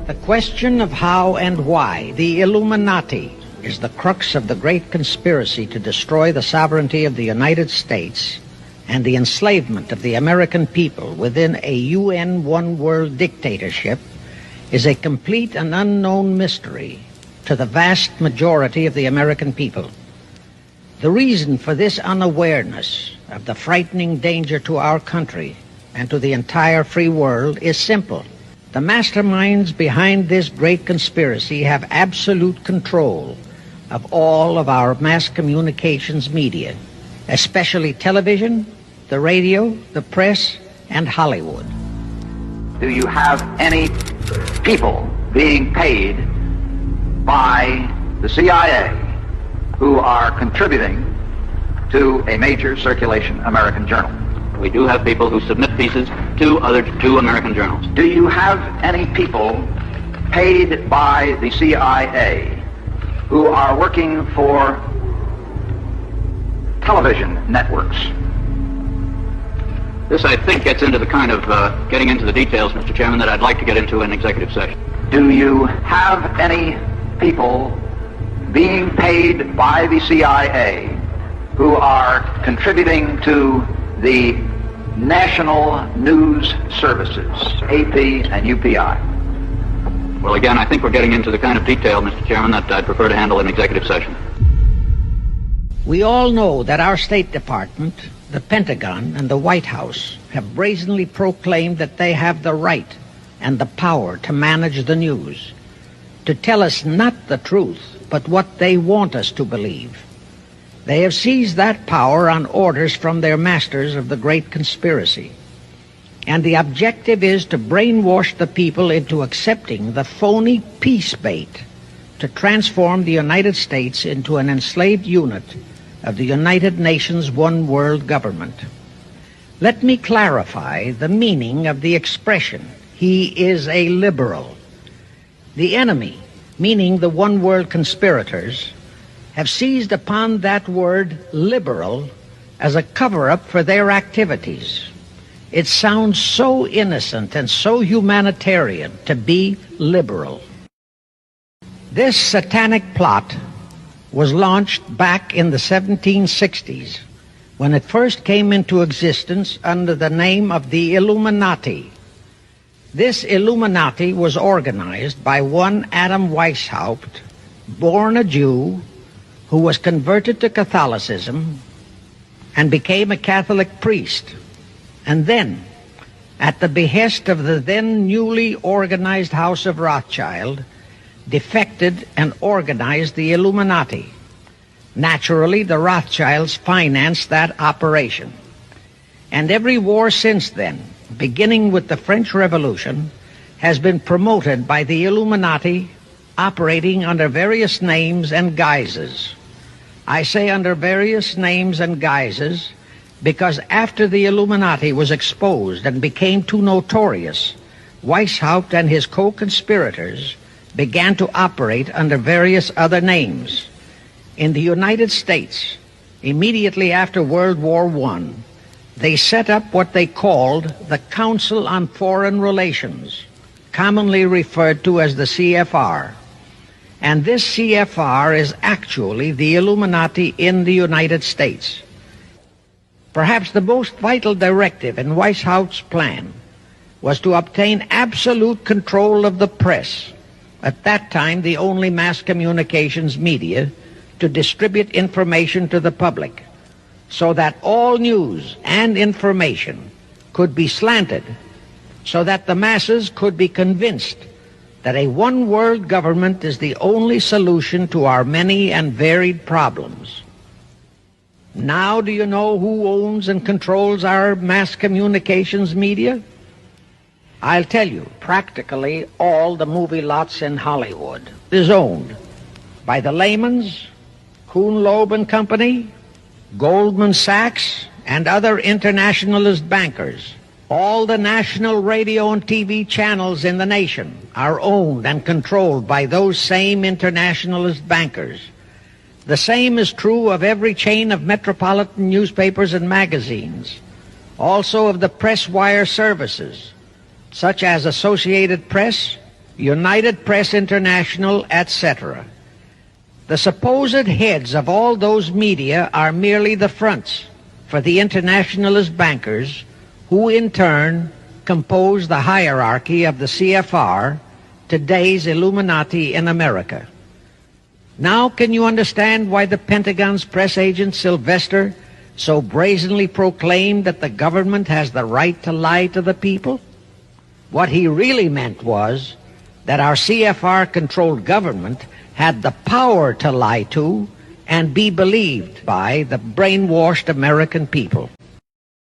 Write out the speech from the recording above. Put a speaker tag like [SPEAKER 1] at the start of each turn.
[SPEAKER 1] The question of how and why the Illuminati is the crux of the great conspiracy to destroy the sovereignty of the United States and the enslavement of the American people within a UN one-world dictatorship is a complete and unknown mystery to the vast majority of the American people. The reason for this unawareness of the frightening danger to our country and to the entire free world is simple. The masterminds behind this great conspiracy have absolute control of all of our mass communications media, especially television, the radio, the press, and Hollywood.
[SPEAKER 2] Do you have any people being paid by the CIA who are contributing to a major circulation American journal?
[SPEAKER 3] We do have people who submit pieces to two American journals.
[SPEAKER 2] Do you have any people paid by the CIA who are working for television networks?
[SPEAKER 3] This, I think, gets into the kind of getting into the details, Mr. Chairman, that I'd like to get into in executive session.
[SPEAKER 2] Do you have any people being paid by the CIA who are contributing to the national news services, AP and UPI?
[SPEAKER 3] Well, again, I think we're getting into the kind of detail, Mr. Chairman, that I'd prefer to handle in executive session.
[SPEAKER 1] We all know that our State Department, the Pentagon, and the White House have brazenly proclaimed that they have the right and the power to manage the news, to tell us not the truth, but what they want us to believe. They have seized that power on orders from their masters of the great conspiracy. And the objective is to brainwash the people into accepting the phony peace bait to transform the United States into an enslaved unit of the United Nations one world government. Let me clarify the meaning of the expression, "He is a liberal." The enemy, meaning the one world conspirators, have seized upon that word liberal as a cover-up for their activities. It sounds so innocent and so humanitarian to be liberal. This satanic plot was launched back in the 1760s when it first came into existence under the name of the Illuminati. This Illuminati was organized by one Adam Weishaupt, born a Jew, who was converted to Catholicism and became a Catholic priest, and then, at the behest of the then newly organized House of Rothschild, defected and organized the Illuminati. Naturally, the Rothschilds financed that operation. And every war since then, beginning with the French Revolution, has been promoted by the Illuminati, operating under various names and guises. I say under various names and guises because after the Illuminati was exposed and became too notorious, Weishaupt and his co-conspirators began to operate under various other names. In the United States, immediately after World War I, they set up what they called the Council on Foreign Relations, commonly referred to as the CFR. And this CFR is actually the Illuminati in the United States. Perhaps the most vital directive in Weishaupt's plan was to obtain absolute control of the press, at that time the only mass communications media, to distribute information to the public, so that all news and information could be slanted, so that the masses could be convinced that a one-world government is the only solution to our many and varied problems. Now do you know who owns and controls our mass communications media? I'll tell you, practically all the movie lots in Hollywood is owned by the Lehmans, Kuhn Loeb and Company, Goldman Sachs, and other internationalist bankers. All the national radio and TV channels in the nation are owned and controlled by those same internationalist bankers. The same is true of every chain of metropolitan newspapers and magazines, also of the press wire services, such as Associated Press, United Press International, etc. The supposed heads of all those media are merely the fronts for the internationalist bankers who in turn compose the hierarchy of the CFR, today's Illuminati in America. Now can you understand why the Pentagon's press agent Sylvester so brazenly proclaimed that the government has the right to lie to the people? What he really meant was that our CFR-controlled government had the power to lie to and be believed by the brainwashed American people.